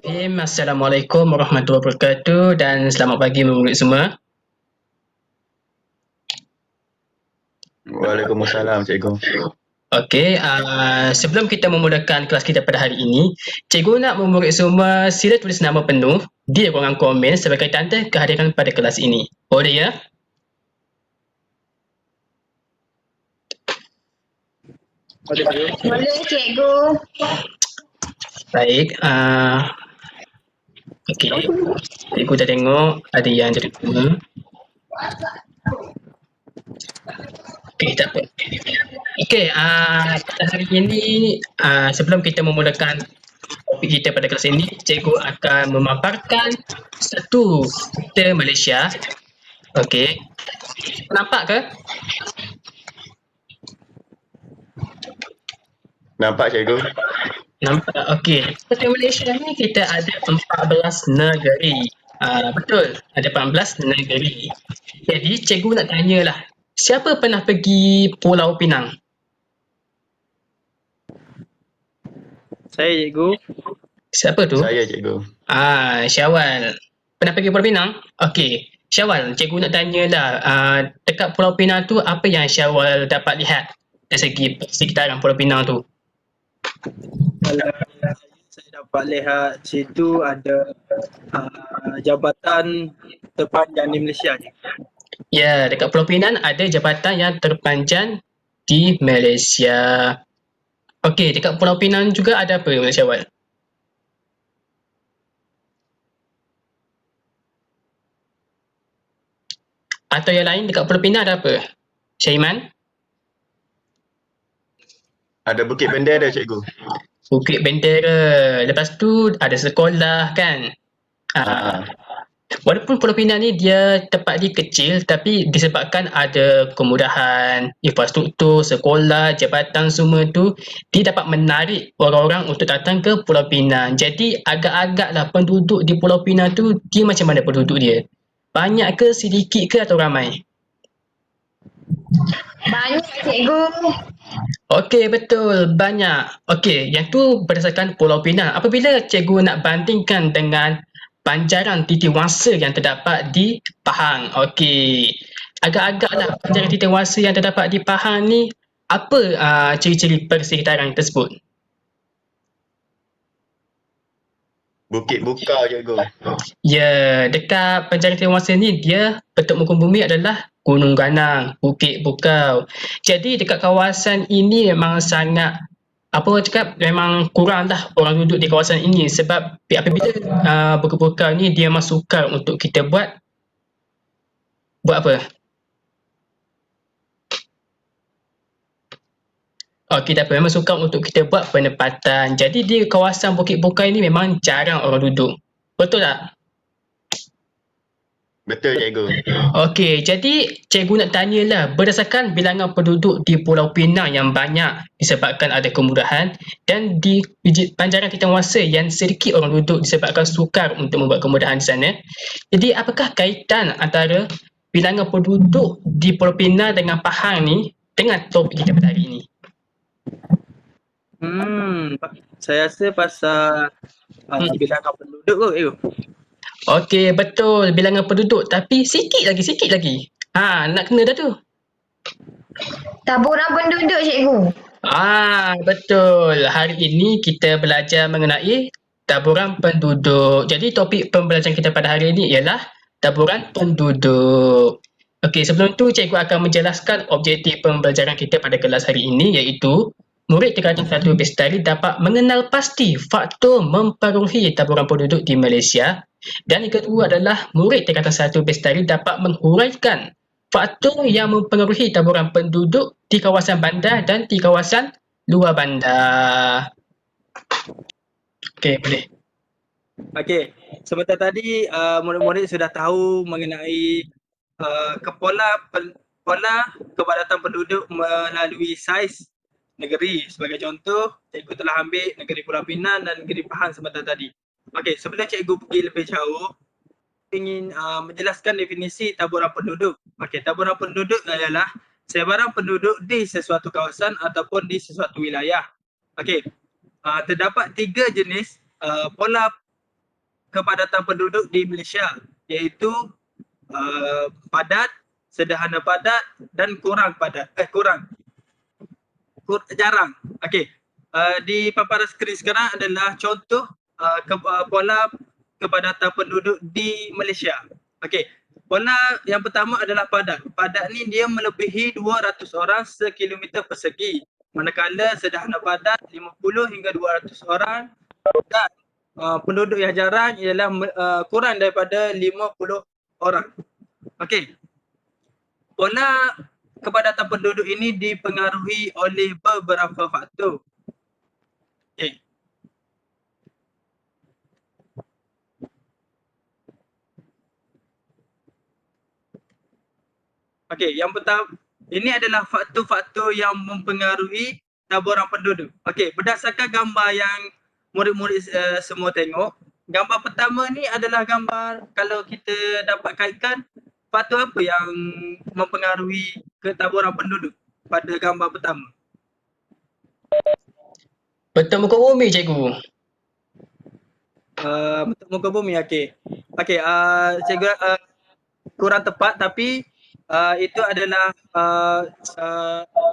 Bismillahirrahmanirrahim. Assalamualaikum warahmatullahi wabarakatuh dan selamat pagi murid semua. Waalaikumsalam, cikgu. Okey, sebelum kita memulakan kelas kita pada hari ini, cikgu nak murid semua sila tulis nama penuh di ruangan komen sebagai tanda kehadiran pada kelas ini. Boleh ya? Boleh cikgu. Baik, okey. Cikgu dah tengok ada yang jadi nama. Okey, tak apa. Okey, pada hari ini sebelum kita memulakan topik kita pada kelas ini, cikgu akan memaparkan satu cerita Malaysia. Okey. Nampak ke? Nampak, cikgu? Nampak. Okey. Cerita Malaysia ni kita ada 14 negeri. Betul, ada 14 negeri. Jadi cikgu nak tanyalah, siapa pernah pergi Pulau Pinang? Saya cikgu. Siapa tu? Saya, cikgu. Syawal. Pernah pergi Pulau Pinang? Okey. Syawal, cikgu nak tanyalah, dekat Pulau Pinang tu apa yang Syawal dapat lihat dari segi sekitaran Pulau Pinang tu? Kalau saya dapat lihat situ ada jabatan terpanjang di Malaysia. Ya, dekat Pulau Pinang ada jabatan yang terpanjang di Malaysia. Okey, dekat Pulau Pinang juga ada apa Syawal? Atau yang lain dekat Pulau Pinang ada apa? Syaiman? Ada Bukit Bendera, cikgu. Bukit Bendera. Lepas tu ada sekolah kan? Walaupun Pulau Pinang ni dia tempat dia kecil tapi disebabkan ada kemudahan infrastruktur, sekolah, jabatan semua tu, dia dapat menarik orang-orang untuk datang ke Pulau Pinang. Jadi agak-agaklah penduduk di Pulau Pinang tu dia macam mana penduduk dia? Banyak ke, sedikit ke atau ramai? Banyak cikgu. Okey, betul. Banyak. Okey, yang tu berdasarkan Pulau Pinang. Apabila cikgu nak bandingkan dengan panjaran titi wangsa yang terdapat di Pahang. Okey. Agak-agaklah panjaran titi wangsa yang terdapat di Pahang ni, apa ciri-ciri persekitaran tersebut? Bukit Bukar, cikgu. Ya, dekat panjaran titi wangsa ni dia bentuk muka bumi adalah Gunung Ganang, Bukit Bukau. Jadi dekat kawasan ini memang sangat memang kurang dah orang duduk di kawasan ini sebab apabila Bukit Bukau ni dia memang sukar untuk kita buat apa? Kita memang sukar untuk kita buat penempatan. Jadi di kawasan Bukit Bukau ini memang jarang orang duduk. Betul tak? Betul, cikgu. Okey, jadi cikgu nak tanyalah, berdasarkan bilangan penduduk di Pulau Pinang yang banyak disebabkan ada kemudahan dan di panjaran titi wangsa yang sedikit orang duduk disebabkan sukar untuk membuat kemudahan di sana. Jadi apakah kaitan antara bilangan penduduk di Pulau Pinang dengan Pahang ni dengan topik kita pada hari ini? Saya rasa pasal bilangan penduduk kot, cikgu. Okey, betul, bilangan penduduk tapi sikit lagi. Nak kena dah tu. Taburan penduduk cikgu. Betul. Hari ini kita belajar mengenai taburan penduduk. Jadi topik pembelajaran kita pada hari ini ialah taburan penduduk. Okey, sebelum tu cikgu akan menjelaskan objektif pembelajaran kita pada kelas hari ini iaitu murid tingkatan 1 Bestari dapat mengenal pasti faktor mempengaruhi taburan penduduk di Malaysia, dan yang kedua adalah murid tingkatan 1 Bestari dapat menghuraikan faktor yang mempengaruhi taburan penduduk di kawasan bandar dan di kawasan luar bandar. Okey, boleh. Okey, sebentar tadi murid-murid sudah tahu mengenai pola kepadatan penduduk melalui saiz negeri. Sebagai contoh, cikgu telah ambil negeri Pulau Pinang dan negeri Pahang sebentar tadi. Okey, sebelum cikgu pergi lebih jauh, ingin menjelaskan definisi taburan penduduk. Okey, taburan penduduk adalah sebaran penduduk di sesuatu kawasan ataupun di sesuatu wilayah. Okey, terdapat 3 jenis pola kepadatan penduduk di Malaysia, iaitu padat, sederhana padat dan kurang padat. Jarang. Okey. Di paparan skrin sekarang adalah contoh pola kepadatan penduduk di Malaysia. Okey. Pola yang pertama adalah padat. Padat ni dia melebihi 200 orang sekilometer persegi. Manakala sederhana padat 50 hingga 200 orang dan penduduk yang jarang ialah kurang daripada 50 orang. Okey. Pola kepadatan penduduk ini dipengaruhi oleh beberapa faktor. Okey. Okey, yang pertama, ini adalah faktor-faktor yang mempengaruhi taburan penduduk. Okey, berdasarkan gambar yang murid-murid semua tengok, gambar pertama ni adalah gambar kalau kita dapat kaitkan faktor apa yang mempengaruhi ketaburan penduduk pada gambar pertama. Bentuk muka bumi, cikgu. Bentuk muka bumi, okey. Okey, cikgu kurang tepat tapi itu adalah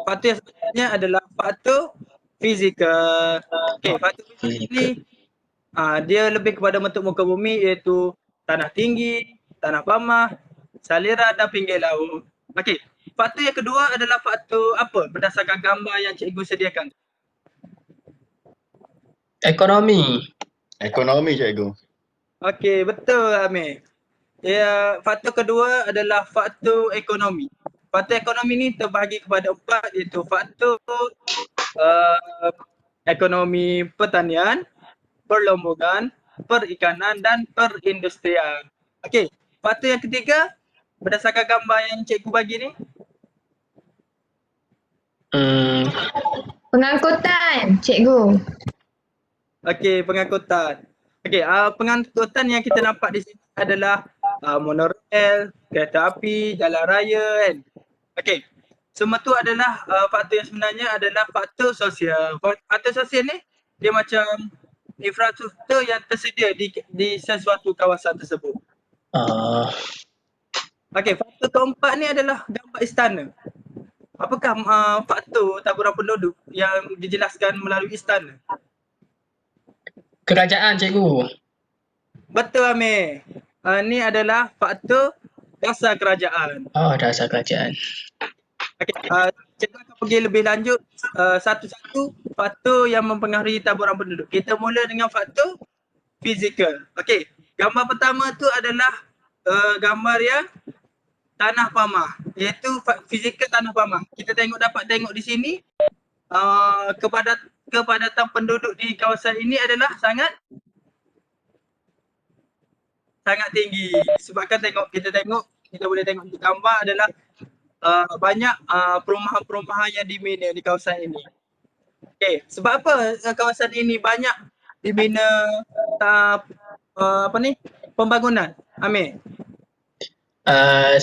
faktor yang sebenarnya adalah faktor fizikal. Okey, faktor fizikal ni dia lebih kepada bentuk muka bumi iaitu tanah tinggi, tanah pamah, saliran dan pinggir laut. Okey, faktor yang kedua adalah faktor apa berdasarkan gambar yang cikgu sediakan? Ekonomi. Ekonomi cikgu. Okey, betul Amir. Ya, faktor kedua adalah faktor ekonomi. Faktor ekonomi ni terbahagi kepada 4 iaitu faktor ekonomi pertanian, perlombongan, perikanan dan perindustrian. Okey, faktor yang ketiga berdasarkan gambar yang cikgu bagi ni. Pengangkutan, cikgu. Okey, pengangkutan. Okey, pengangkutan yang kita nampak di sini adalah monorail, kereta api, jalan raya kan. Okey. Semua tu adalah faktor yang sebenarnya adalah faktor sosial. Faktor sosial ni dia macam infrastruktur yang tersedia di sesuatu kawasan tersebut. Okey, faktor keempat ni adalah gambar istana. Apakah faktor taburan penduduk yang dijelaskan melalui istana? Kerajaan, cikgu. Betul Amir. Ni adalah faktor dasar kerajaan. Dasar kerajaan. Okay, cikgu akan pergi lebih lanjut satu-satu faktor yang mempengaruhi taburan penduduk. Kita mula dengan faktor fizikal. Okey, gambar pertama tu adalah gambar yang tanah pamah, iaitu fizikal tanah pamah. Kita dapat tengok di sini kepadatan penduduk di kawasan ini adalah sangat tinggi. Sebabkan kita boleh tengok di gambar adalah banyak perumahan-perumahan yang dibina di kawasan ini. Okey, sebab apa kawasan ini banyak dibina pembangunan? Amir.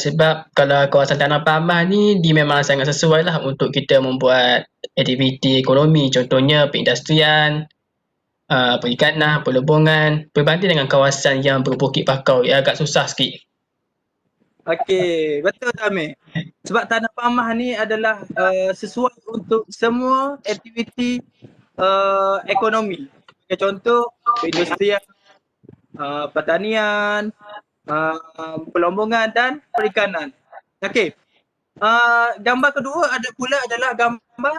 Sebab kalau kawasan tanah pamah ni dia memang sangat sesuai lah untuk kita membuat aktiviti ekonomi, contohnya perindustrian, perikanan, perlombongan, berbanding dengan kawasan yang berbukit bakau yang agak susah sikit. Okey, betul Amir. Sebab tanah pamah ni adalah sesuai untuk semua aktiviti ekonomi. Okay, contoh perindustrian, pertanian, perlombongan dan perikanan. Okey. Gambar kedua adalah gambar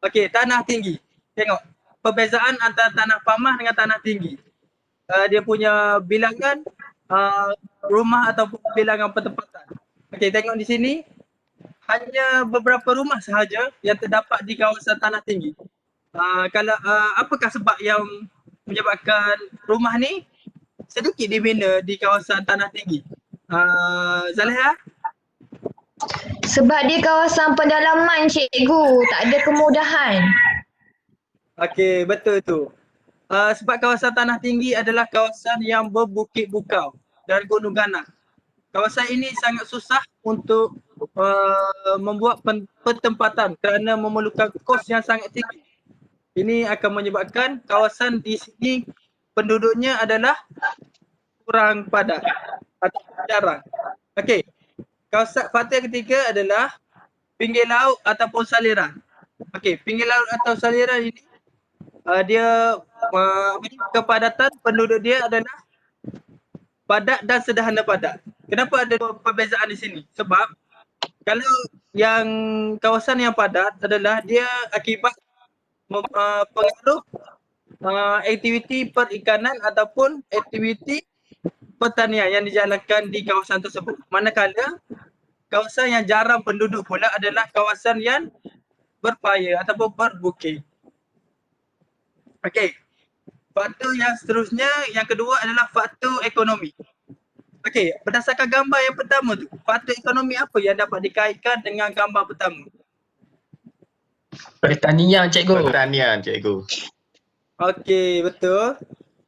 tanah tinggi. Tengok perbezaan antara tanah pamah dengan tanah tinggi. Dia punya bilangan rumah ataupun bilangan pertempatan. Okey, tengok di sini hanya beberapa rumah sahaja yang terdapat di kawasan tanah tinggi. Apakah sebab yang menyebabkan rumah ni sedikit dibina di kawasan tanah tinggi? Zaleha? Sebab dia kawasan pendalaman, cikgu. Tak ada kemudahan. Okey, betul tu. Sebab kawasan tanah tinggi adalah kawasan yang berbukit bukau dan gunung ganas. Kawasan ini sangat susah untuk membuat pertempatan kerana memerlukan kos yang sangat tinggi. Ini akan menyebabkan kawasan di sini penduduknya adalah kurang padat atau jarang. Okey. Faktor yang ketiga adalah pinggir laut ataupun saliran. Okey, pinggir laut atau saliran ini dia kepadatan penduduk dia adalah padat dan sederhana padat. Kenapa ada perbezaan di sini? Sebab kalau yang kawasan yang padat adalah dia akibat pengaruh aktiviti perikanan ataupun aktiviti pertanian yang dijalankan di kawasan tersebut. Manakala kawasan yang jarang penduduk pula adalah kawasan yang berpaya ataupun berbukit. Okey. Faktor yang seterusnya, yang kedua adalah faktor ekonomi. Okey, berdasarkan gambar yang pertama tu, faktor ekonomi apa yang dapat dikaitkan dengan gambar pertama? Pertanian, cikgu. Pertanian, cikgu. Okey, betul.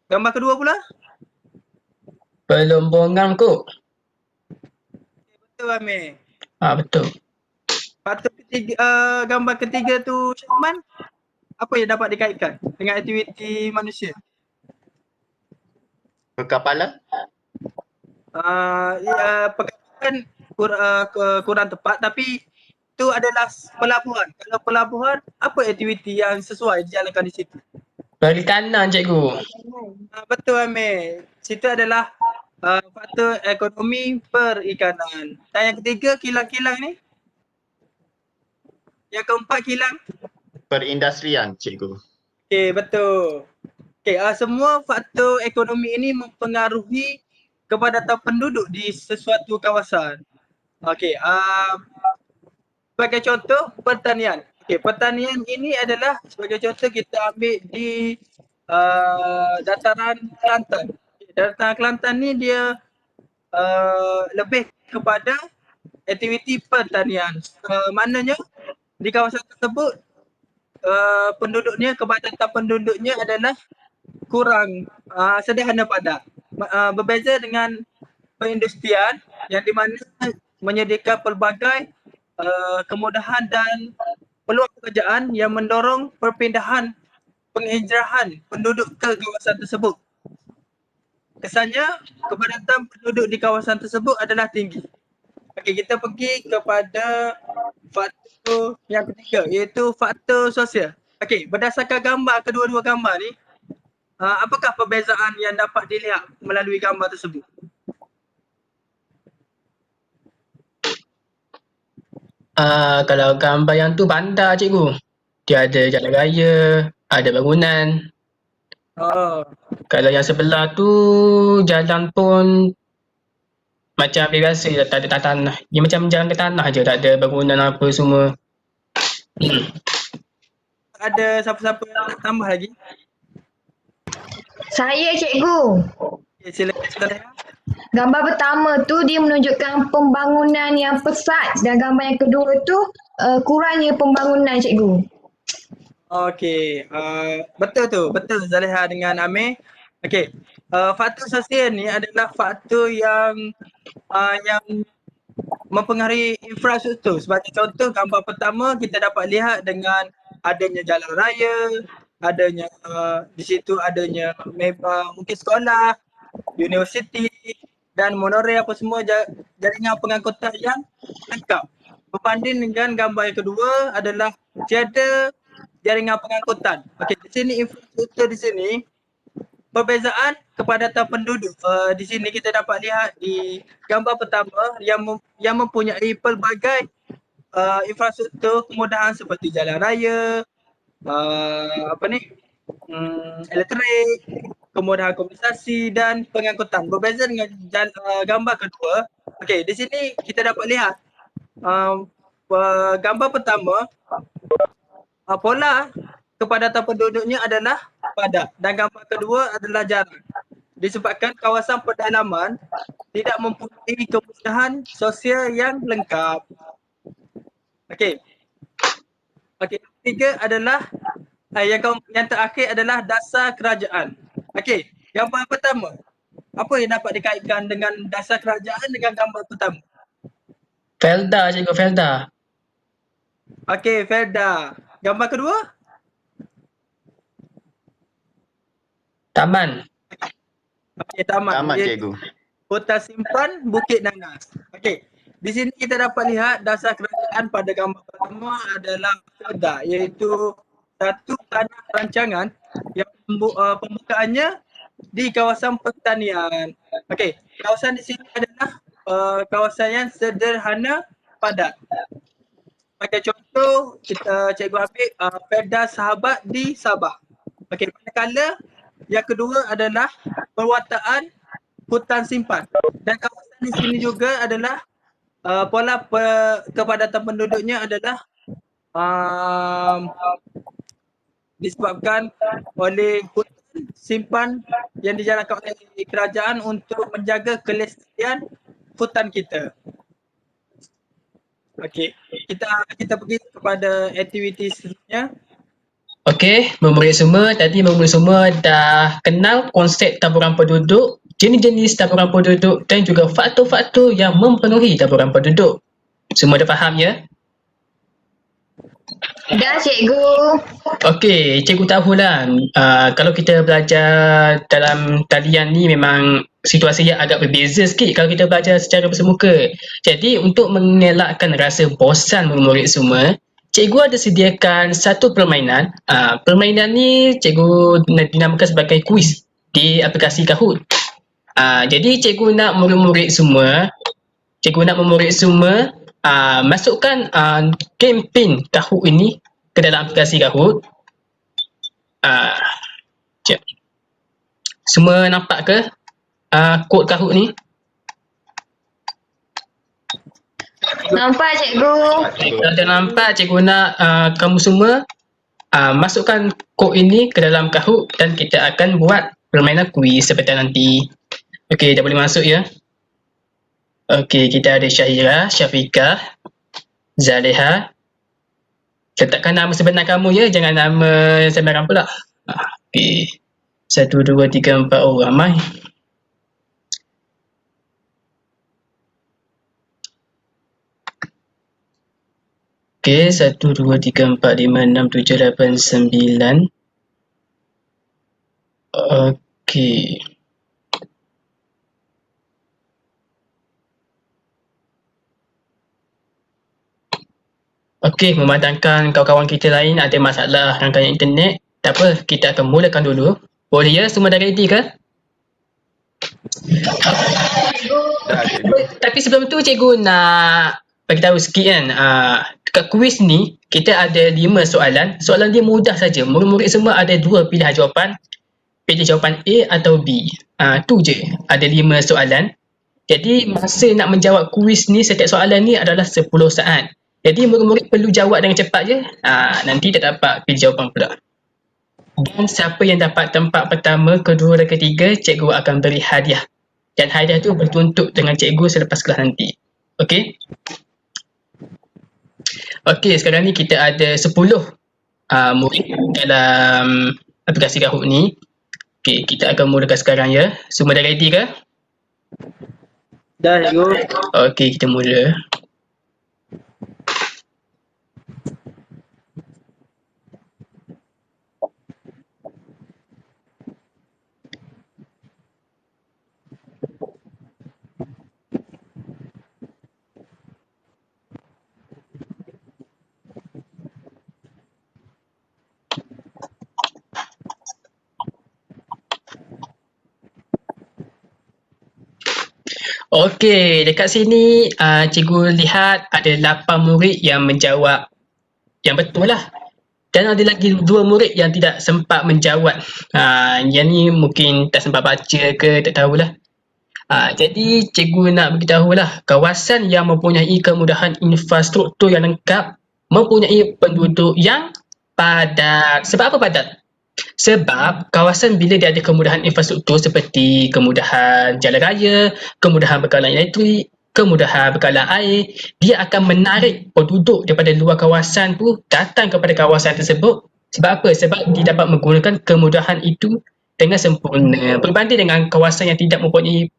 Gambar kedua pula? Pelombongan kot. Betul, Amir. Betul. Faktor ketiga, gambar ketiga tu, Syahman, apa yang dapat dikaitkan dengan aktiviti manusia? Perkapalan? Perkapalan kurang tepat, tapi itu adalah pelabuhan. Kalau pelabuhan, apa aktiviti yang sesuai dijalankan di situ? Perikanan, cikgu. Betul, Amir. Situ adalah faktor ekonomi perikanan. Dan yang ketiga, kilang-kilang ni? Yang keempat, kilang? Perindustrian, cikgu. Okey, betul. Okey, semua faktor ekonomi ini mempengaruhi kepadatan penduduk di sesuatu kawasan. Okey, sebagai contoh pertanian. Okey, pertanian ini adalah sebagai contoh kita ambil di dataran Kelantan. Dataran Kelantan ni dia lebih kepada aktiviti pertanian. Maknanya di kawasan tersebut penduduknya, kepadatan penduduknya adalah kurang sederhana padat. Berbeza dengan perindustrian yang di mana menyediakan pelbagai kemudahan dan peluang pekerjaan yang mendorong perpindahan penghijrahan penduduk ke kawasan tersebut. Kesannya kepadatan penduduk di kawasan tersebut adalah tinggi. Okey, kita pergi kepada faktor yang ketiga, iaitu faktor sosial. Okey, berdasarkan gambar, kedua-dua gambar ni, apakah perbezaan yang dapat dilihat melalui gambar tersebut? Kalau gambar yang tu bandar, cikgu. Dia ada jalan raya, ada bangunan. Kalau yang sebelah tu jalan pun macam biasa je, tak ada tanah. Dia macam jalan ke tanah je, tak ada bangunan apa semua. Ada siapa-siapa yang nak tambah lagi? Saya, cikgu. Okay, silakan Zaleha. Gambar pertama tu dia menunjukkan pembangunan yang pesat dan gambar yang kedua tu kurangnya pembangunan, cikgu. Okey, betul tu, betul Zaleha dengan Amir. Okey, faktor sosial ni adalah faktor yang mempengaruhi infrastruktur. Sebagai contoh, gambar pertama kita dapat lihat dengan adanya jalan raya, adanya di situ adanya mungkin sekolah, universiti dan monorail apa semua jaringan pengangkutan yang lengkap. Berbanding dengan gambar yang kedua adalah tiada jaringan pengangkutan. Okey, di sini infrastruktur di sini perbezaan kepadatan penduduk. Di sini kita dapat lihat di gambar pertama yang mempunyai pelbagai infrastruktur kemudahan seperti jalan raya, elektrik, kemudahan komunikasi dan pengangkutan. Berbeza dengan gambar kedua. Okey, di sini kita dapat lihat gambar pertama pola kepadatan penduduknya adalah padat dan gambar kedua adalah jarang. Disebabkan kawasan pedalaman tidak mempunyai kemudahan sosial yang lengkap. Okey. Okey, ketiga adalah yang terakhir adalah dasar kerajaan. Okey, gambar pertama. Apa yang dapat dikaitkan dengan dasar kerajaan dengan gambar pertama? Felda, cikgu, Felda. Okey, Felda. Gambar kedua? Taman. Okay, tamat. Tamat Dia- cikgu. Kota Simpan, Bukit Nanas. Okey. Di sini kita dapat lihat dasar kerajaan pada gambar pertama adalah Kedah, iaitu satu tanah rancangan yang pembukaannya di kawasan pertanian. Okey, kawasan di sini adalah kawasan yang sederhana, padat. Sebagai contoh, cikgu ambil Perda Sahabat di Sabah. Okey, manakala yang kedua adalah perwataan hutan simpan. Dan kawasan di sini juga adalah pola kepadatan penduduknya adalah disebabkan oleh hutan simpan yang dijalankan oleh kerajaan untuk menjaga kelestarian hutan kita. Okey, kita pergi kepada aktiviti seterusnya. Okey, murid semua, tadi murid semua dah kenal konsep taburan penduduk, jenis-jenis taburan penduduk dan juga faktor-faktor yang mempenuhi taburan penduduk. Semua dah faham ya? Dah cikgu. Okey, cikgu tahulah kalau kita belajar dalam talian ni memang situasi yang agak berbeza sikit kalau kita belajar secara bersemuka. Jadi untuk mengelakkan rasa bosan murid semua, cikgu ada sediakan satu permainan. Permainan ni cikgu dinamakan sebagai kuis di aplikasi Kahoot. Jadi cikgu nak murid-murid semua masukkan kempen Kahoot ini ke dalam aplikasi Kahoot. Sekejap. Semua nampak ke kod Kahoot ni? Nampak cikgu. Kalau dah nampak, cikgu nak kamu semua masukkan kod ini ke dalam Kahoot dan kita akan buat permainan kuis seperti nanti. Okey, dah boleh masuk ya. Okey, kita ada Syahira, Syafiqah, Zaleha. Letakkan nama sebenar kamu ya, jangan nama sembarang pula. Okey. 1, 2, 3, 4. Oh, ramai. Okey, 1, 2, 3, 4, 5, 6, 7, 8, 9. Okey. Okey, memandangkan kawan-kawan kita lain ada masalah rangkaian internet, tak apa, kita akan mulakan dulu. Boleh ya? Semua dah ready ke? Dah cikgu. Tapi sebelum tu cikgu nak bagi tahu sikit kan, dekat kuis ni kita ada 5 soalan. Soalan dia mudah saja. Murid-murid semua ada 2 pilihan jawapan. Pilih jawapan A atau B. Tu je. Ada 5 soalan. Jadi masa nak menjawab kuis ni, setiap soalan ni adalah 10 saat. Jadi murid-murid perlu jawab dengan cepat je. Nanti tak dapat pilih jawapan pula. Dan siapa yang dapat tempat pertama, kedua dan ketiga, cikgu akan beri hadiah. Dan hadiah tu bertuntut dengan cikgu selepas kelas nanti. Okey? Okey, sekarang ni kita ada 10 murid dalam aplikasi Kahoot ni. Okey, kita akan mulakan sekarang ya. Semua dah ready ke? Dah cikgu. Okey, kita mula. Okey, dekat sini cikgu lihat ada 8 murid yang menjawab yang betul lah. Dan ada lagi 2 murid yang tidak sempat menjawab. Yang ni mungkin tak sempat baca ke, tak tahulah. Jadi cikgu nak beritahu lah, kawasan yang mempunyai kemudahan infrastruktur yang lengkap mempunyai penduduk yang padat. Sebab apa padat? Sebab kawasan bila dia ada kemudahan infrastruktur seperti kemudahan jalan raya, kemudahan bekalan elektrik, kemudahan bekalan air, dia akan menarik penduduk daripada luar kawasan tu datang kepada kawasan tersebut. Sebab apa? Sebab dia dapat menggunakan kemudahan itu dengan sempurna. Berbanding dengan kawasan yang tidak mempunyai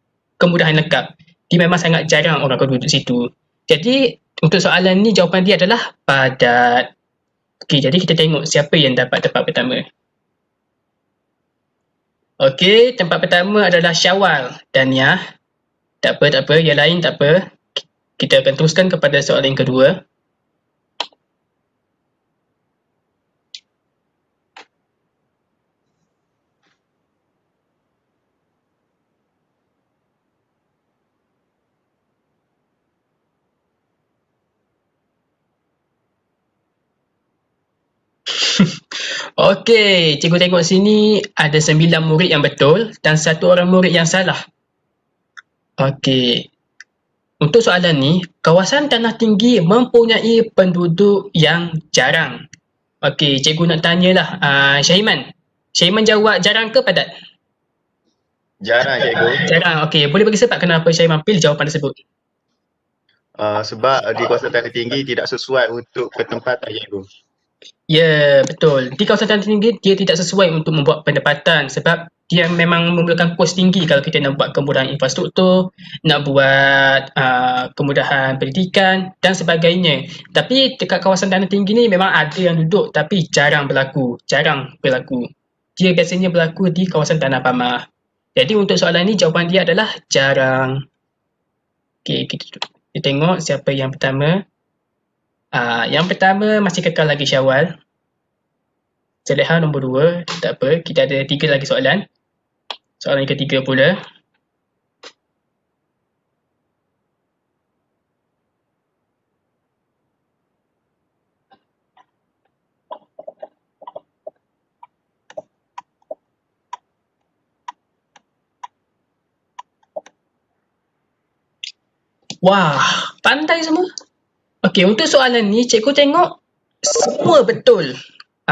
kemudahan lengkap, dia memang sangat jarang orang akan duduk situ. Jadi untuk soalan ni jawapan dia adalah padat. Okey, jadi kita tengok siapa yang dapat tempat pertama. Okey, tempat pertama adalah Syawal. Daniah. Tak apa. Yang lain tak apa. Kita akan teruskan kepada soalan yang kedua. Okey, cikgu tengok sini ada 9 murid yang betul dan 1 orang murid yang salah. Okey. Untuk soalan ni, kawasan tanah tinggi mempunyai penduduk yang jarang. Okey, cikgu nak tanyalah Syahiman. Syahiman jawab jarang ke padat? Jarang cikgu. Jarang. Okey, boleh bagi sebab kenapa Syahiman pilih jawapan tersebut? Sebab di kawasan tanah tinggi tidak sesuai untuk ketempatan cikgu. Ya, betul. Di kawasan tanah tinggi, dia tidak sesuai untuk membuat pendapatan sebab dia memang memerlukan kos tinggi kalau kita nak buat kemudahan infrastruktur, nak buat kemudahan pendidikan dan sebagainya. Tapi dekat kawasan tanah tinggi ni memang ada yang duduk tapi jarang berlaku. Dia biasanya berlaku di kawasan tanah pamah. Jadi untuk soalan ni jawapan dia adalah jarang. Okey, kita tengok siapa yang pertama. Yang pertama masih kekal lagi Syawal. Zaleha nombor 2, tak apa, kita ada 3 lagi soalan. Soalan yang ketiga pula. Wah, pandai semua. Okey, untuk soalan ni cikgu tengok semua betul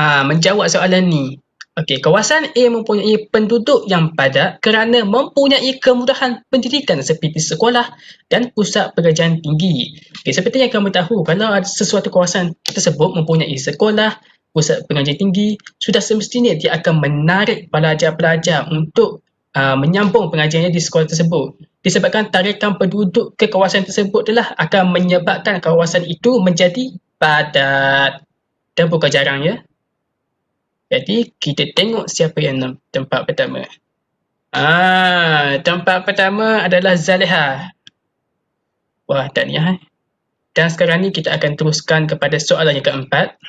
menjawab soalan ni. Okey, kawasan A mempunyai penduduk yang padat kerana mempunyai kemudahan pendidikan seperti sekolah dan pusat pengajian tinggi. Okey, seperti yang kamu tahu, kalau ada sesuatu kawasan tersebut mempunyai sekolah, pusat pengajian tinggi, sudah semestinya dia akan menarik pelajar-pelajar untuk menyambung pengajiannya di sekolah tersebut. Disebabkan tarikan penduduk ke kawasan tersebut adalah akan menyebabkan kawasan itu menjadi padat. Dan bukan jarang ya. Jadi kita tengok siapa yang tempat pertama. Tempat pertama adalah Zaleha. Wah, tahniah. Dan sekarang ni kita akan teruskan kepada soalan yang keempat.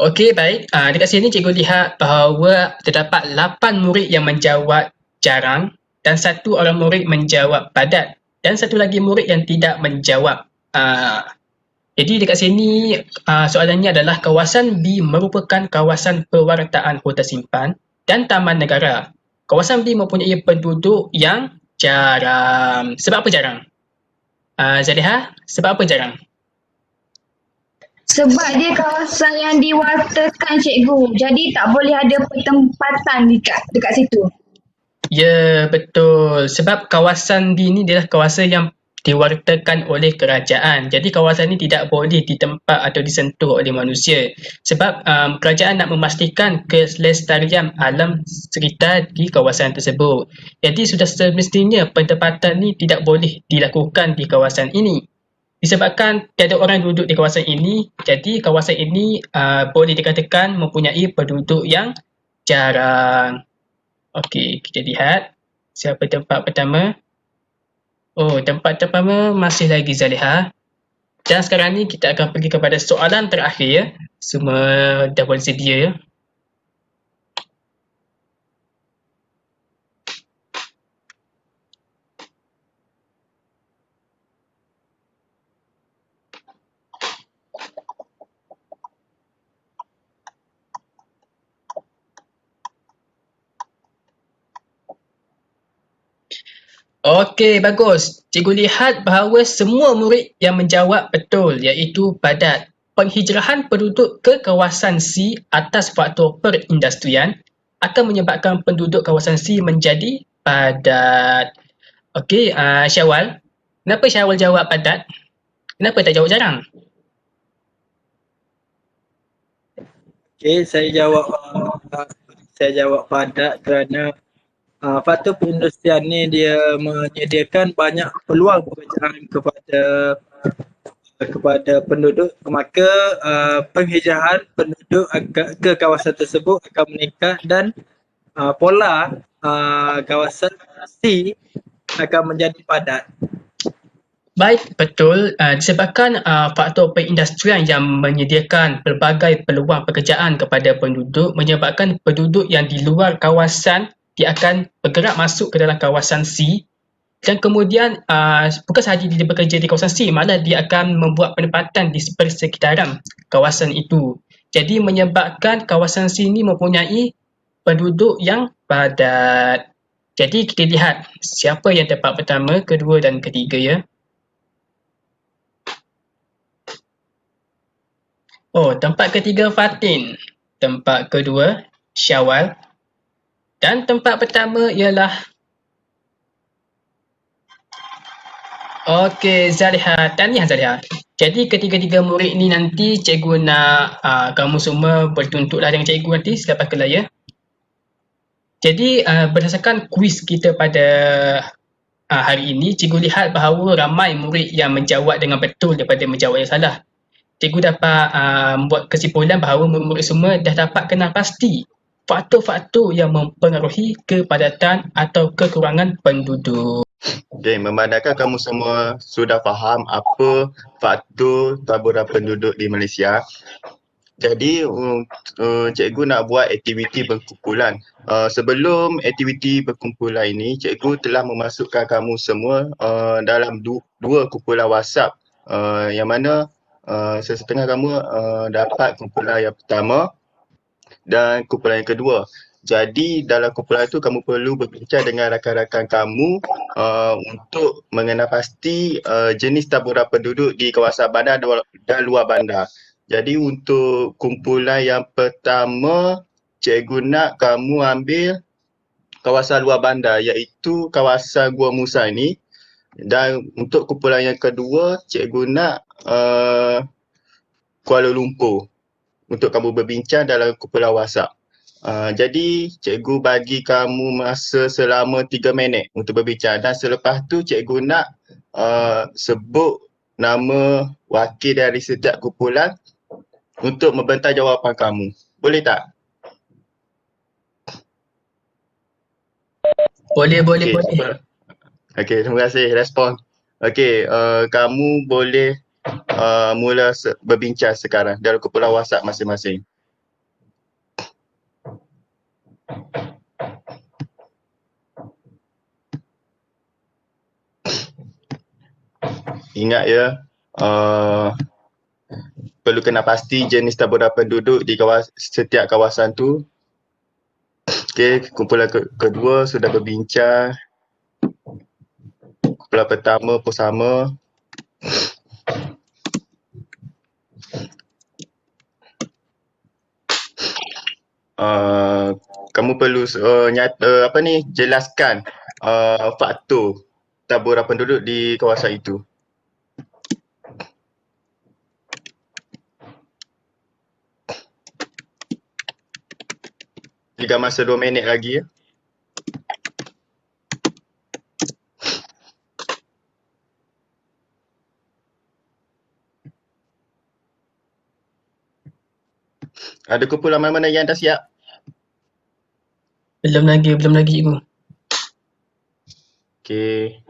Okey, baik. Dekat sini cikgu lihat bahawa terdapat 8 murid yang menjawab jarang dan 1 orang murid menjawab padat dan 1 lagi murid yang tidak menjawab. Jadi dekat sini soalannya adalah kawasan B merupakan kawasan pewartaan hutan simpan dan taman negara. Kawasan B mempunyai penduduk yang jarang. Sebab apa jarang? Zaliha, sebab apa jarang? Sebab dia kawasan yang diwartakan cikgu. Jadi tak boleh ada pertempatan dekat situ. Ya, betul. Sebab kawasan B ni adalah kawasan yang diwartakan oleh kerajaan. Jadi kawasan ini tidak boleh ditempat atau disentuh oleh manusia. Sebab kerajaan nak memastikan kelestarian alam sekitar di kawasan tersebut. Jadi sudah semestinya pentempatan ini tidak boleh dilakukan di kawasan ini. Disebabkan tiada orang duduk di kawasan ini, jadi kawasan ini boleh dikatakan mempunyai penduduk yang jarang. Okey, kita lihat siapa tempat pertama. Oh, tempat pertama masih lagi Zaleha. Dan sekarang ni kita akan pergi kepada soalan terakhir. Semua dah boleh sedia ya. Okey, bagus. Cikgu lihat bahawa semua murid yang menjawab betul iaitu padat. Penghijrahan penduduk ke kawasan C atas faktor perindustrian akan menyebabkan penduduk kawasan C menjadi padat. Okey, Syawal. Kenapa Syawal jawab padat? Kenapa tak jawab jarang? Okey, saya jawab padat kerana faktor perindustrian ni dia menyediakan banyak peluang pekerjaan kepada penduduk, maka penghijrahan penduduk ke kawasan tersebut akan meningkat dan pola kawasan C akan menjadi padat. Baik, betul. Disebabkan faktor perindustrian yang menyediakan pelbagai peluang pekerjaan kepada penduduk menyebabkan penduduk yang di luar kawasan dia akan bergerak masuk ke dalam kawasan C dan kemudian bukan sahaja dia bekerja di kawasan C, malah dia akan membuat penempatan di persekitaran kawasan itu. Jadi menyebabkan kawasan C ini mempunyai penduduk yang padat. Jadi kita lihat siapa yang tempat pertama, kedua dan ketiga ya. Oh, tempat ketiga Fatin, tempat kedua Syawal dan tempat pertama ialah okey Zaliha. Tahniah Zaliha. Jadi ketiga-tiga murid ni nanti cikgu nak kamu semua bertuntutlah dengan cikgu nanti selepas kelas ya. Jadi berdasarkan kuis kita pada hari ini, cikgu lihat bahawa ramai murid yang menjawab dengan betul daripada menjawab yang salah. Cikgu dapat membuat kesimpulan bahawa murid-murid semua dah dapat kenal pasti faktor-faktor yang mempengaruhi kepadatan atau kekurangan penduduk. Okay, memandangkan kamu semua sudah faham apa faktor taburan penduduk di Malaysia. Jadi cikgu nak buat aktiviti berkumpulan. Sebelum aktiviti berkumpulan ini, cikgu telah memasukkan kamu semua dalam dua kumpulan WhatsApp yang mana sesetengah kamu dapat kumpulan yang pertama dan kumpulan yang kedua. Jadi dalam kumpulan itu kamu perlu berbincang dengan rakan-rakan kamu untuk mengenal pasti jenis taburan penduduk di kawasan bandar dan luar bandar. Jadi untuk kumpulan yang pertama, cikgu nak kamu ambil kawasan luar bandar iaitu kawasan Gua Musa ini. Dan untuk kumpulan yang kedua, cikgu nak Kuala Lumpur untuk kamu berbincang dalam kumpulan WhatsApp. Jadi cikgu bagi kamu masa selama 3 minit untuk berbincang dan selepas tu cikgu nak sebut nama wakil dari setiap kumpulan untuk membentang jawapan kamu. Boleh tak? Boleh. Okey, terima kasih respon. Okey, kamu boleh mula berbincang sekarang dalam kumpulan WhatsApp masing-masing. Ingat ya, perlu kena pasti jenis taburan penduduk di setiap kawasan tu. Okey, kumpulan kedua sudah berbincang. Kumpulan pertama pun sama. Kamu perlu jelaskan faktor taburan penduduk di kawasan itu. Tiga masa 2 minit lagi ya. Ada kumpulan mana-mana yang dah siap? Belum lagi cikgu. Okey.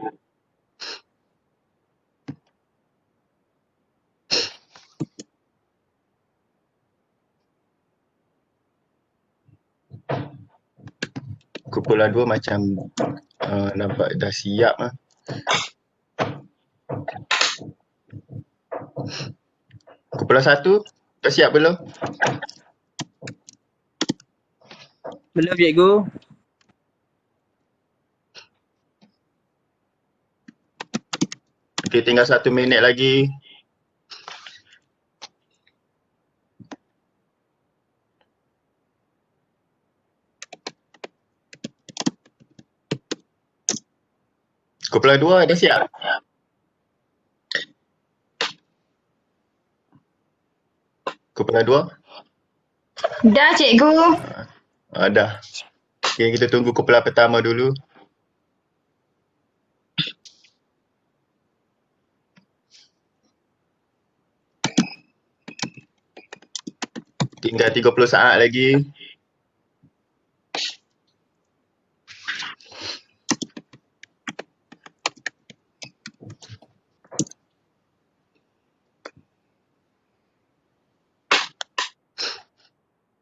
Kumpulan 2 macam nampak dah siap lah. Kumpulan 1 dah siap belum? Belum cikgu. Okey, tinggal 1 minit lagi. Kumpulan 2 dah siap? Kumpulan 2? Dah cikgu. Dah. Okay, kita tunggu kumpulan pertama dulu. Tinggal 30 saat lagi.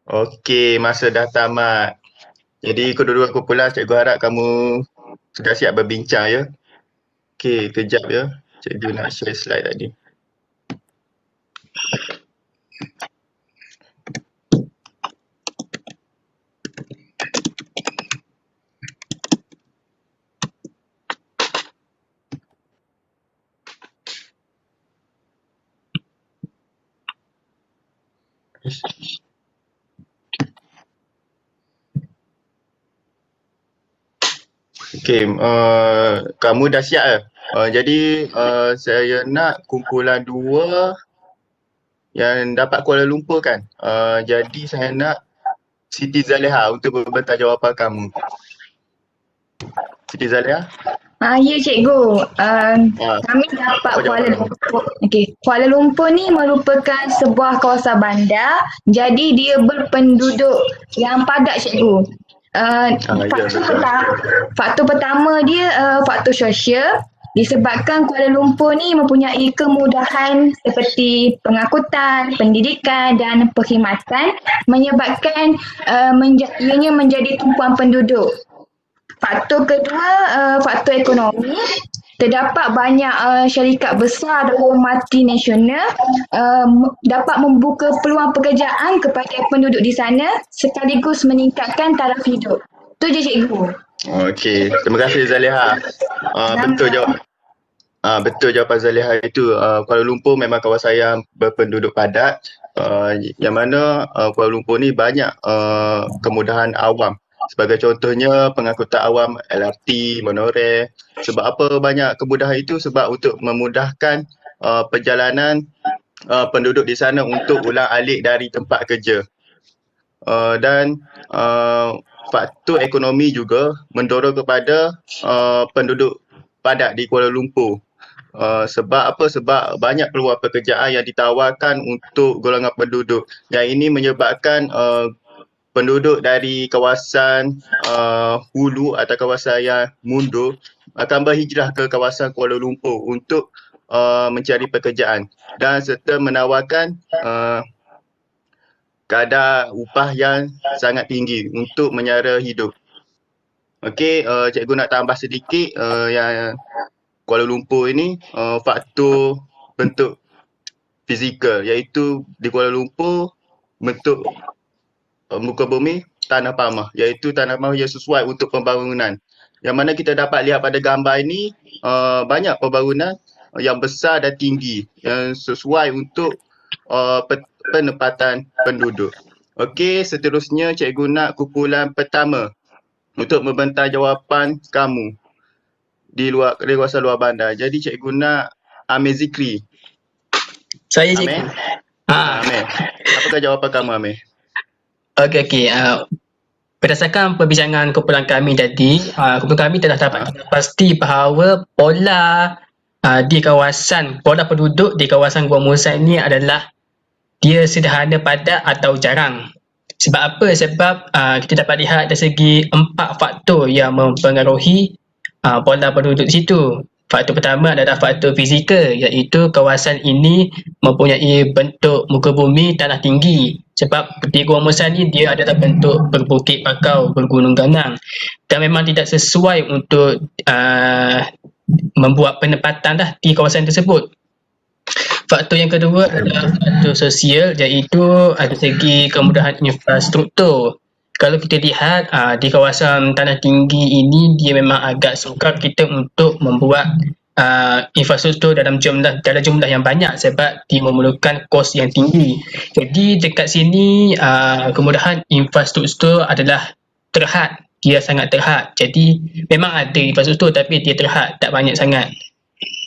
Okey, masa dah tamat. Jadi kedua-dua kumpulan, cikgu harap kamu sudah siap berbincang ya. Okey, kejap ya. Cikgu nak share slide tadi. Okey, kamu dah siap ke? Jadi saya nak kumpulan 2 yang dapat Kuala Lumpur kan. Jadi saya nak Siti Zaleha untuk membantah jawapan kamu. Siti Zaleha? Ya cikgu. Kami dapat apa Kuala jawapan Lumpur. Okey, Kuala Lumpur ni merupakan sebuah kawasan bandar. Jadi dia berpenduduk yang padat cikgu. ya, betul. Faktor pertama dia faktor sosial. Disebabkan Kuala Lumpur ni mempunyai kemudahan seperti pengangkutan, pendidikan dan perkhidmatan menyebabkan ianya menjadi tumpuan penduduk. Faktor kedua, faktor ekonomi. Terdapat banyak syarikat besar dan multinasional dapat membuka peluang pekerjaan kepada penduduk di sana sekaligus meningkatkan taraf hidup. Itu je cikgu. Okey, terima kasih Zaleha. Betul jawapan Zaleha itu. Kuala Lumpur memang kawasan yang berpenduduk padat. Yang mana Kuala Lumpur ni banyak kemudahan awam. Sebagai contohnya pengangkutan awam LRT, monorail. Sebab apa banyak kemudahan itu? Sebab untuk memudahkan perjalanan penduduk di sana untuk ulang alik dari tempat kerja. Dan faktor ekonomi juga mendorong kepada penduduk padat di Kuala Lumpur. Sebab apa? Sebab banyak peluang pekerjaan yang ditawarkan untuk golongan penduduk. Yang ini menyebabkan penduduk dari kawasan hulu atau kawasan yang mundur akan berhijrah ke kawasan Kuala Lumpur untuk mencari pekerjaan dan serta menawarkan kadar upah yang sangat tinggi untuk menyara hidup. Okey, cikgu nak tambah sedikit yang Kuala Lumpur ini faktor bentuk fizikal, iaitu di Kuala Lumpur bentuk muka bumi tanah pamah, iaitu tanah pamah yang sesuai untuk pembangunan. Yang mana kita dapat lihat pada gambar ini banyak pembangunan yang besar dan tinggi yang sesuai untuk penempatan penduduk. Okey, seterusnya cikgu nak kumpulan pertama untuk membantah jawapan kamu di kawasan luar bandar. Jadi cikgu nak Amir Zikri. Saya cikgu. Amir? Amir. Apakah jawapan kamu, Amir? Okey. Berdasarkan perbincangan kumpulan kami tadi, kumpulan kami telah dapat pasti bahawa pola penduduk di kawasan Gua Musang ini adalah dia sederhana, padat atau jarang. Sebab apa? Sebab kita dapat lihat dari segi 4 faktor yang mempengaruhi pola penduduk di situ. Faktor pertama adalah faktor fizikal, iaitu kawasan ini mempunyai bentuk muka bumi tanah tinggi. Sebab di Gua Musang ni dia adalah bentuk berbukit bakau, bergunung ganang. Dan memang tidak sesuai untuk membuat penempatan di kawasan tersebut. Faktor yang kedua adalah faktor sosial, iaitu dari segi kemudahan infrastruktur. Kalau kita lihat di kawasan tanah tinggi ini, dia memang agak sukar kita untuk membuat infrastruktur dalam jumlah yang banyak sebab dia memerlukan kos yang tinggi. Jadi dekat sini kemudahan infrastruktur adalah terhad, dia sangat terhad. Jadi memang ada infrastruktur tapi dia terhad, tak banyak sangat.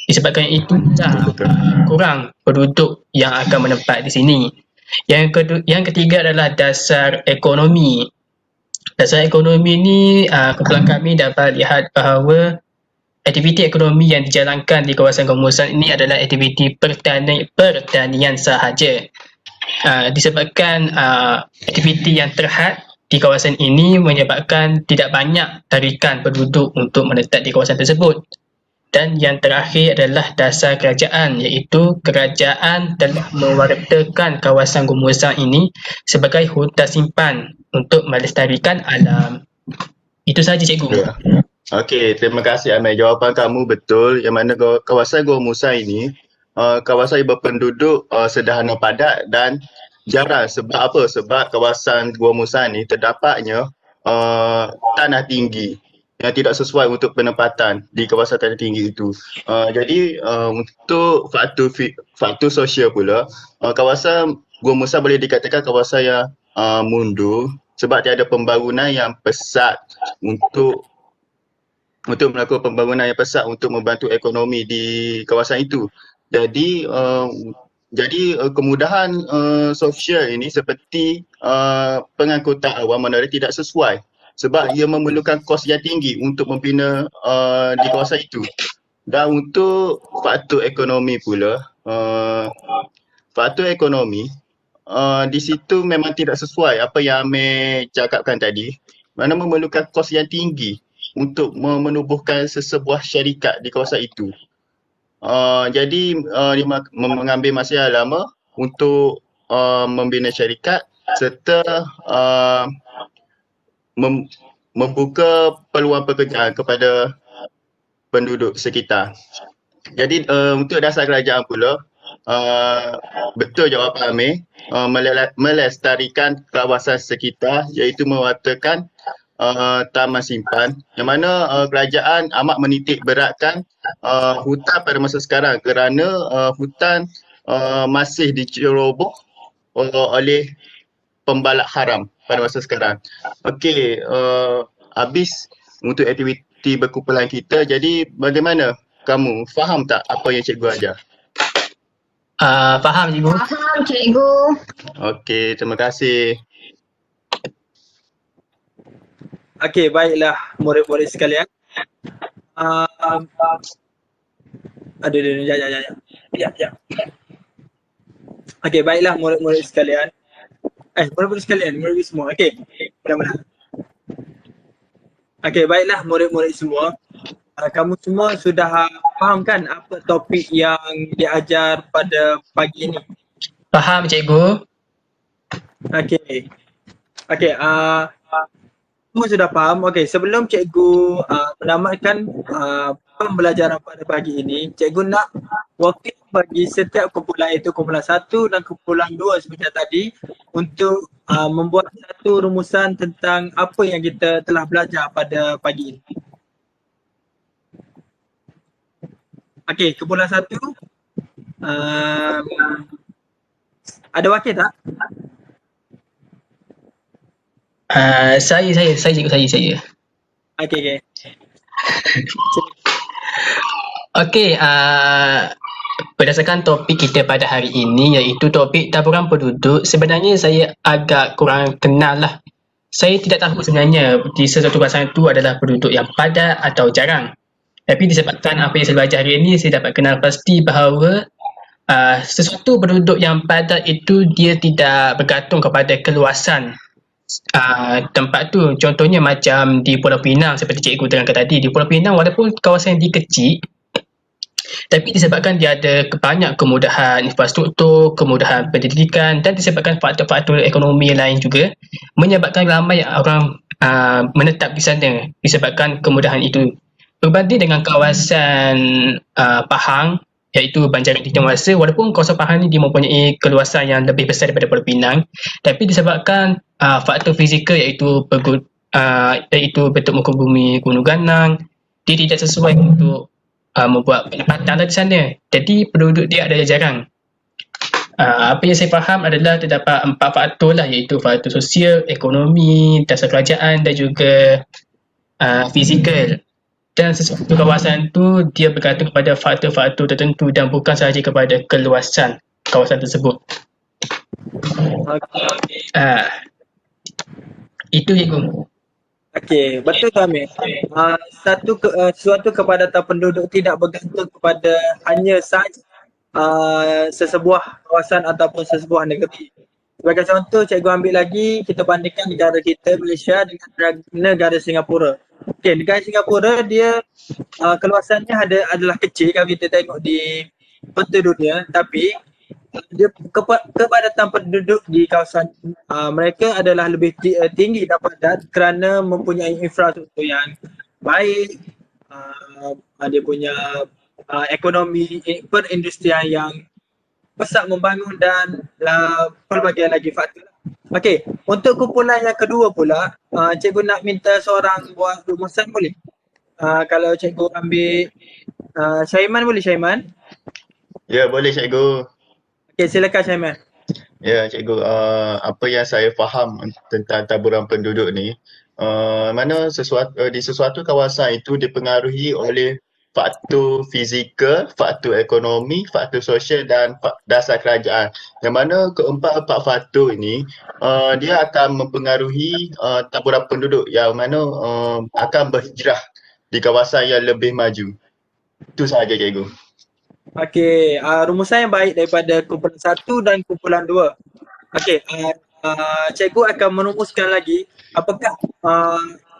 Disebabkan itu kurang penduduk yang akan menempat di sini. Yang ketiga adalah dasar ekonomi. Dasar ekonomi ni kumpulan kami dapat lihat bahawa aktiviti ekonomi yang dijalankan di kawasan Gomusan ini adalah aktiviti pertanian sahaja. Disebabkan aktiviti yang terhad di kawasan ini menyebabkan tidak banyak tarikan penduduk untuk menetap di kawasan tersebut. Dan yang terakhir adalah dasar kerajaan, iaitu kerajaan telah mewartakan kawasan Gomusan ini sebagai hutan simpan untuk melestarikan alam. Itu sahaja, cikgu. Ya. Okey, terima kasih Amir. Jawapan kamu betul, yang mana kawasan Gua Musa ini kawasan yang berpenduduk sederhana padat dan jarang. Sebab apa? Sebab kawasan Gua Musa ini terdapatnya tanah tinggi yang tidak sesuai untuk penempatan di kawasan tanah tinggi itu. Jadi untuk faktor sosial pula, kawasan Gua Musa boleh dikatakan kawasan yang mundur sebab tiada pembangunan yang pesat untuk melakukan pembangunan yang pesat untuk membantu ekonomi di kawasan itu. Jadi kemudahan sosial ini seperti pengangkutan awam menara tidak sesuai sebab ia memerlukan kos yang tinggi untuk membina di kawasan itu. Dan untuk faktor ekonomi pula, di situ memang tidak sesuai apa yang Amir cakapkan tadi, mana memerlukan kos yang tinggi untuk menubuhkan sesebuah syarikat di kawasan itu. Jadi dia mengambil masa yang lama untuk membina syarikat serta membuka peluang pekerjaan kepada penduduk sekitar. Jadi untuk dasar kerajaan pula, betul jawapan Amir, melestarikan kawasan sekitar iaitu mewartakan taman simpan, yang mana kerajaan amat menitik beratkan hutan pada masa sekarang kerana hutan masih diceroboh oleh pembalak haram pada masa sekarang. Okey, habis untuk aktiviti berkumpulan kita. Jadi bagaimana kamu? Faham tak apa yang cikgu ajar? Faham, cikgu. Faham, cikgu. Okey, terima kasih. Okey, baiklah murid-murid sekalian. Ya. Okey, baiklah murid-murid sekalian. Murid-murid sekalian, murid semua. Okey, mudah-mudahan. Okey, baiklah murid-murid semua. Kamu semua sudah faham kan apa topik yang diajar pada pagi ini? Faham, cikgu. Okey. Semua sudah faham. Okey, sebelum cikgu menamatkan pembelajaran pada pagi ini, cikgu nak wakil bagi setiap kumpulan, itu kumpulan 1 dan kumpulan 2 seperti tadi, untuk membuat satu rumusan tentang apa yang kita telah belajar pada pagi ini. Okey, kumpulan 1 ada wakil tak? Saya, cikgu, saya. Okey. Okey, berdasarkan topik kita pada hari ini iaitu topik taburan penduduk, sebenarnya saya agak kurang kenal lah. Saya tidak tahu sebenarnya di sesuatu kawasan itu adalah penduduk yang padat atau jarang. Tapi disebabkan apa yang saya belajar hari ini, saya dapat kenal pasti bahawa sesuatu penduduk yang padat itu dia tidak bergantung kepada keluasan tempat tu. Contohnya macam di Pulau Pinang, seperti cikgu terangkan tadi, di Pulau Pinang walaupun kawasan yang kecil, tapi disebabkan dia ada banyak kemudahan infrastruktur, kemudahan pendidikan dan disebabkan faktor-faktor ekonomi lain juga menyebabkan ramai orang menetap di sana disebabkan kemudahan itu. Berbanding dengan kawasan Pahang iaitu Banjaran di Cendrawasih, walaupun kawasan Pahang ni dia mempunyai keluasan yang lebih besar daripada Pulau Pinang, tapi disebabkan faktor fizikal iaitu bentuk muka bumi Gunung Ganang, dia tidak sesuai untuk membuat penempatan di sana. Jadi penduduk dia adalah jarang. Apa yang saya faham adalah terdapat 4 faktor lah, iaitu faktor sosial, ekonomi, dasar kerajaan dan juga fizikal. Dan sesuatu kawasan tu dia bergantung kepada faktor-faktor tertentu dan bukan sahaja kepada keluasan kawasan tersebut. Ah, itu cikgu. Okey, betul tu Amir. Suatu kepadatan penduduk tidak bergantung kepada hanya saiz sesebuah kawasan ataupun sesebuah negeri. Sebagai contoh, cikgu ambil lagi, kita bandingkan negara kita, Malaysia dengan negara Singapura. Okey, negara Singapura dia keluasannya adalah kecil kalau kita tengok di peta dunia, tapi dia kepadatan penduduk di kawasan mereka adalah lebih tinggi dan padat kerana mempunyai infrastruktur yang baik, dia punya ekonomi perindustrian yang pesat membangun dan pelbagai lagi faktor. Okey, untuk kumpulan yang kedua pula, cikgu nak minta seorang buat rumusan boleh? Kalau cikgu ambil Syaiman boleh Syaiman? Ya, boleh cikgu. Okey, silakan Syaiman. Ya, cikgu, apa yang saya faham tentang taburan penduduk ni, mana di sesuatu kawasan itu dipengaruhi oleh faktor fizikal, faktor ekonomi, faktor sosial dan dasar kerajaan. Yang mana keempat-empat faktor ini, dia akan mempengaruhi taburan penduduk yang mana akan berhijrah di kawasan yang lebih maju. Itu sahaja cikgu. Okey, rumusan yang baik daripada kumpulan 1 dan kumpulan 2. Okey, cikgu akan merumuskan lagi apakah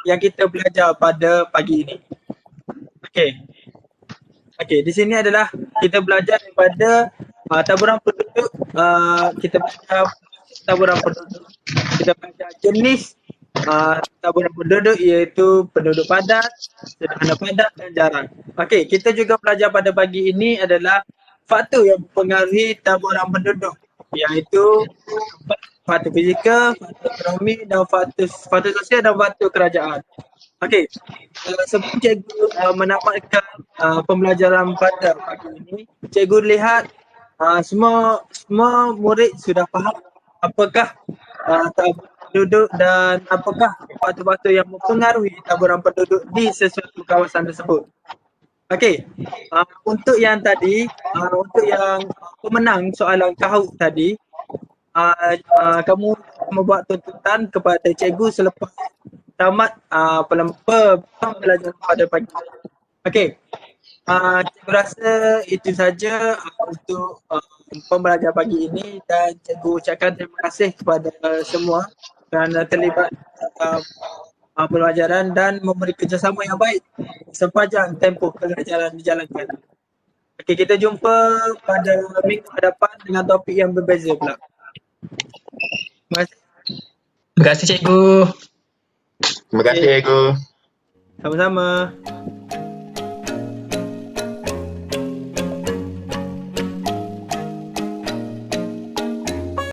yang kita belajar pada pagi ini. Okey. Okey, di sini adalah kita belajar daripada taburan penduduk, kita belajar taburan penduduk. Kita belajar jenis taburan penduduk iaitu penduduk padat, sederhana padat dan jarang. Okey, kita juga belajar pada pagi ini adalah faktor yang mempengaruhi taburan penduduk iaitu faktor fizikal, faktor ekonomi dan faktor sosial dan faktor kerajaan. Okey, sebelum cikgu menamatkan pembelajaran pada pagi ini, cikgu lihat semua murid sudah faham apakah taburan penduduk dan apakah faktor-faktor yang mempengaruhi taburan penduduk di sesuatu kawasan tersebut. Okey, untuk yang tadi, untuk yang pemenang soalan kahut tadi, kamu membuat tuntutan kepada cikgu selepas tamat pembelajaran pada pagi. Okey, cikgu rasa itu saja untuk pembelajaran pagi ini dan cikgu ucapkan terima kasih kepada semua kerana terlibat pembelajaran dan memberi kerjasama yang baik sepanjang tempoh pembelajaran dijalankan. Okey, kita jumpa pada minggu hadapan dengan topik yang berbeza pula. Terima kasih. Terima kasih cikgu. Terima kasih cikgu. Sama-sama.